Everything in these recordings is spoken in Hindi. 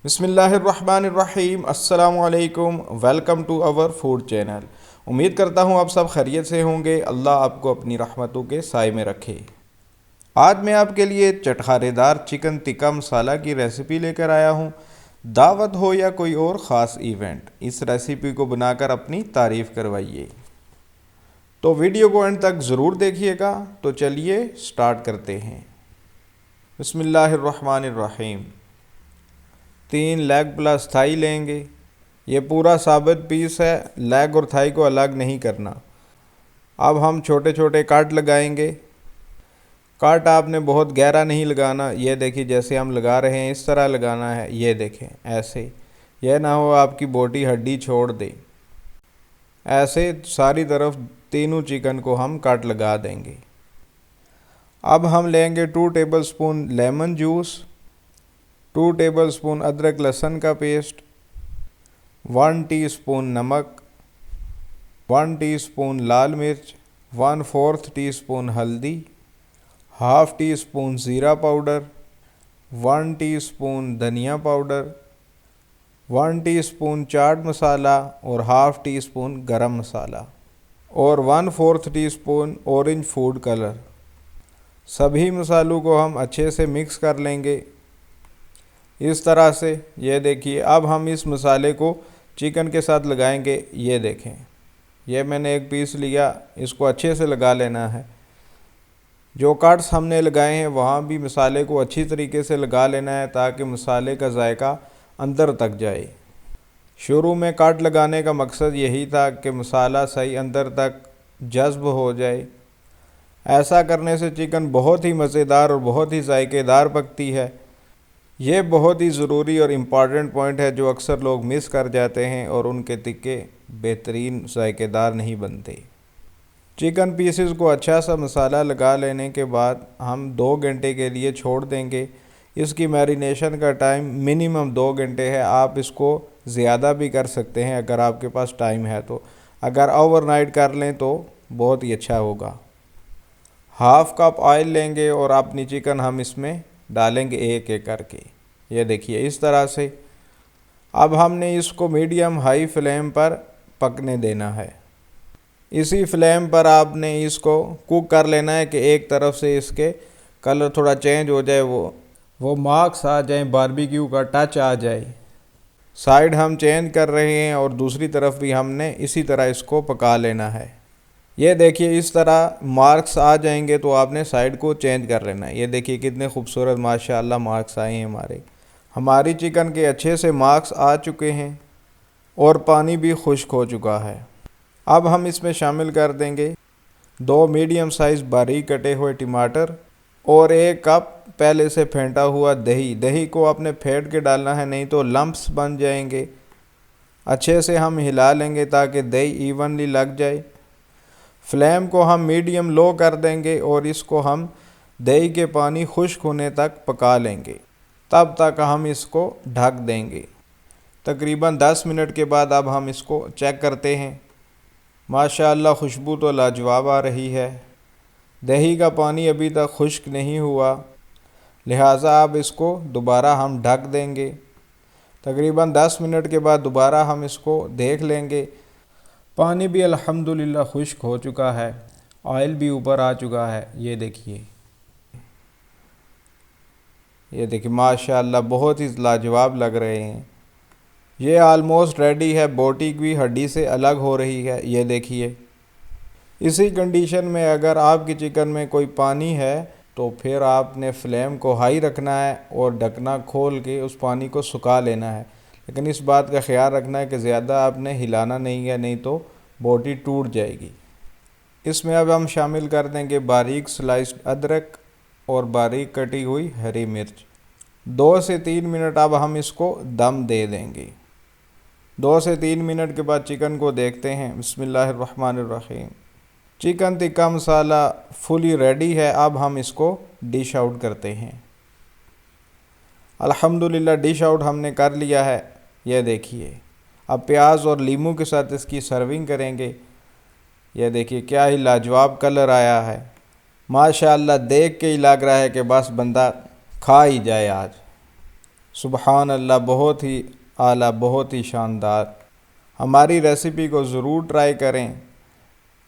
बिस्मिल्लाहिर्रहमानिर्रहीम अस्सलामुअलैकुम। Welcome to our food channel. उम्मीद करता हूँ आप सब खैरियत से होंगे। अल्लाह आपको अपनी रहमतों के साए में रखे। आज मैं आपके लिए चटखारेदार चिकन टिक्का मसाला की रेसिपी लेकर आया हूँ। दावत हो या कोई और ख़ास इवेंट, इस रेसिपी को बनाकर अपनी तारीफ़ करवाइए। तो वीडियो को एंड तक ज़रूर देखिएगा। तो चलिए स्टार्ट करते हैं। बिस्मिल्लाहिर्रहमानिर्रहीम। 3 लेग प्लस थाई लेंगे। ये पूरा साबित पीस है, लेग और थाई को अलग नहीं करना। अब हम छोटे छोटे काट लगाएंगे। काट आपने बहुत गहरा नहीं लगाना। ये देखिए जैसे हम लगा रहे हैं इस तरह लगाना है। ये देखें ऐसे, यह ना हो आपकी बोटी हड्डी छोड़ दे। ऐसे सारी तरफ तीनों चिकन को हम काट लगा देंगे। अब हम लेंगे 2 टेबलस्पून लेमन जूस, 2 टेबलस्पून अदरक लहसुन का पेस्ट, 1 टीस्पून नमक, 1 टीस्पून लाल मिर्च, 1/4 टीस्पून हल्दी, हाफ टी स्पून ज़ीरा पाउडर, 1 टीस्पून धनिया पाउडर, 1 टीस्पून चाट मसाला और हाफ टी स्पून गरम मसाला और 1/4 टीस्पून ऑरेंज फूड कलर। सभी मसालों को हम अच्छे से मिक्स कर लेंगे इस तरह से। ये देखिए अब हम इस मसाले को चिकन के साथ लगाएंगे। ये देखें, ये मैंने एक पीस लिया, इसको अच्छे से लगा लेना है। जो कट्स हमने लगाए हैं वहाँ भी मसाले को अच्छी तरीके से लगा लेना है ताकि मसाले का जायका अंदर तक जाए। शुरू में कट लगाने का मकसद यही था कि मसाला सही अंदर तक जज्ब हो जाए। ऐसा करने से चिकन बहुत ही मज़ेदार और बहुत ही जायकेदार पकती है। ये बहुत ही ज़रूरी और इम्पॉर्टेंट पॉइंट है जो अक्सर लोग मिस कर जाते हैं और उनके टिक्के बेहतरीन जायकेदार नहीं बनते। चिकन पीसेस को अच्छा सा मसाला लगा लेने के बाद हम 2 घंटे के लिए छोड़ देंगे। इसकी मैरिनेशन का टाइम मिनिमम 2 घंटे है। आप इसको ज़्यादा भी कर सकते हैं अगर आपके पास टाइम है तो। अगर ओवरनाइट कर लें तो बहुत ही अच्छा होगा। हाफ़ कप ऑयल लेंगे और अपनी चिकन हम इसमें डालेंगे एक एक करके। ये देखिए इस तरह से। अब हमने इसको मीडियम हाई फ्लेम पर पकने देना है। इसी फ्लेम पर आपने इसको कुक कर लेना है कि एक तरफ से इसके कलर थोड़ा चेंज हो जाए, वो मार्क्स आ जाए, बारबेक्यू का टच आ जाए। साइड हम चेंज कर रहे हैं और दूसरी तरफ भी हमने इसी तरह इसको पका लेना है। ये देखिए इस तरह मार्क्स आ जाएंगे तो आपने साइड को चेंज कर लेना है। ये देखिए कितने खूबसूरत माशाल्लाह मार्क्स आए हैं हमारी चिकन के अच्छे से मार्क्स आ चुके हैं और पानी भी खुश्क हो चुका है। अब हम इसमें शामिल कर देंगे 2 मीडियम साइज़ बारीक कटे हुए टमाटर और 1 कप पहले से फेंटा हुआ दही। दही को आपने फेंट के डालना है, नहीं तो लम्प्स बन जाएंगे। अच्छे से हम हिला लेंगे ताकि दही इवनली लग जाए। फ्लेम को हम मीडियम लो कर देंगे और इसको हम दही के पानी खुश्क होने तक पका लेंगे। तब तक हम इसको ढक देंगे। तकरीबन 10 मिनट के बाद अब हम इसको चेक करते हैं। माशाअल्लाह खुशबू तो लाजवाब आ रही है। दही का पानी अभी तक खुश्क नहीं हुआ, लिहाजा अब इसको दोबारा हम ढक देंगे। तकरीबन 10 मिनट के बाद दोबारा हम इसको देख लेंगे। पानी भी अल्हम्दुलिल्लाह खुश्क हो चुका है, ऑयल भी ऊपर आ चुका है। ये देखिए माशाअल्लाह बहुत ही लाजवाब लग रहे हैं। ये आलमोस्ट रेडी है, बोटी भी हड्डी से अलग हो रही है। ये देखिए इसी कंडीशन में अगर आपकी चिकन में कोई पानी है तो फिर आपने फ्लेम को हाई रखना है और ढकना खोल के उस पानी को सुखा लेना है। लेकिन इस बात का ख्याल रखना है कि ज़्यादा आपने हिलाना नहीं है, नहीं तो बोटी टूट जाएगी। इसमें अब हम शामिल कर देंगे बारीक स्लाइस्ड अदरक और बारीक कटी हुई हरी मिर्च। 2 से 3 मिनट अब हम इसको दम दे देंगे। 2 से 3 मिनट के बाद चिकन को देखते हैं। बिस्मिल्लाहिर्रहमानिर्रहीम। Chicken tikka masala fully ready है। अब हम इसको डिश आउट करते हैं। अल्हम्दुलिल्लाह डिश आउट हमने कर लिया है। यह देखिए अब प्याज और लीमू के साथ इसकी सर्विंग करेंगे। यह देखिए क्या ही लाजवाब कलर आया है। माशाअल्लाह देख के ही लग रहा है कि बस बंदा खा ही जाए आज। सुबहान अल्लाह, बहुत ही आला, बहुत ही शानदार। हमारी रेसिपी को ज़रूर ट्राई करें,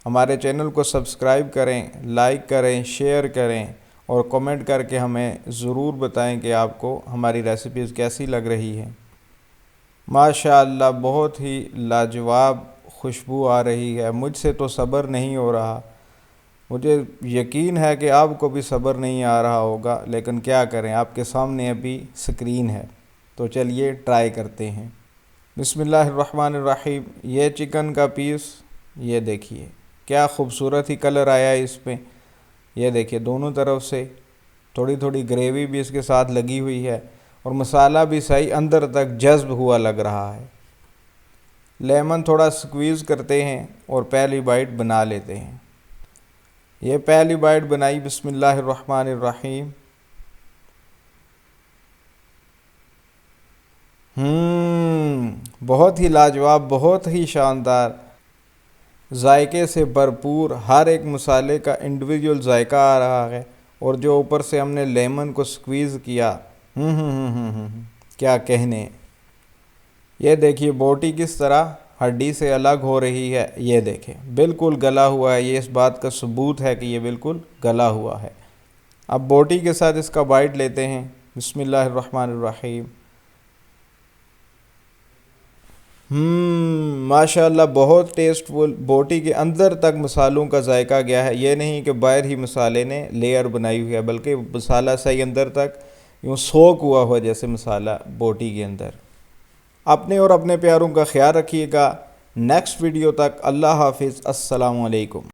हमारे चैनल को सब्सक्राइब करें, लाइक करें, शेयर करें और कमेंट करके हमें ज़रूर बताएं कि आपको हमारी रेसिपीज़ कैसी लग रही है। माशाअल्लाह, बहुत ही लाजवाब खुशबू आ रही है। मुझसे तो सब्र नहीं हो रहा। मुझे यकीन है कि आपको भी सब्र नहीं आ रहा होगा, लेकिन क्या करें, आपके सामने अभी स्क्रीन है। तो चलिए ट्राई करते हैं। बिस्मिल्लाहिर्रहमानिर्रहीम। ये चिकन का पीस, ये देखिए क्या ख़ूबसूरत ही कलर आया है इसमें। ये देखिए दोनों तरफ से थोड़ी थोड़ी ग्रेवी भी इसके साथ लगी हुई है और मसाला भी सही अंदर तक जज्ब हुआ लग रहा है। लेमन थोड़ा स्क्वीज़ करते हैं और पहली बाइट बना लेते हैं। ये पहली बाइट बनाई, बिस्मिल्लाहिर्रहमानिर्रहीम। बहुत ही लाजवाब, बहुत ही शानदार, जायके से भरपूर, हर एक मसाले का इंडिविजुअल जायका आ रहा है और जो ऊपर से हमने लेमन को स्क्वीज़ किया, क्या कहने। ये देखिए बोटी किस तरह हड्डी से अलग हो रही है। ये देखें बिल्कुल गला हुआ है। ये इस बात का सबूत है कि ये बिल्कुल गला हुआ है। अब बोटी के साथ इसका बाइट लेते हैं। बिस्मिल्लाहिर्रहमानिर्रहीम। माशाल्लाह, बहुत टेस्टफुल। बोटी के अंदर तक मसालों का जायका गया है। ये नहीं कि बाहर ही मसाले ने लेयर बनाई हुई है, बल्कि मसाला सही अंदर तक यूँ सोक हुआ हुआ जैसे मसाला बोटी के अंदर। अपने और अपने प्यारों का ख्याल रखिएगा। नेक्स्ट वीडियो तक अल्लाह हाफिज़। अस्सलामु अलैकुम।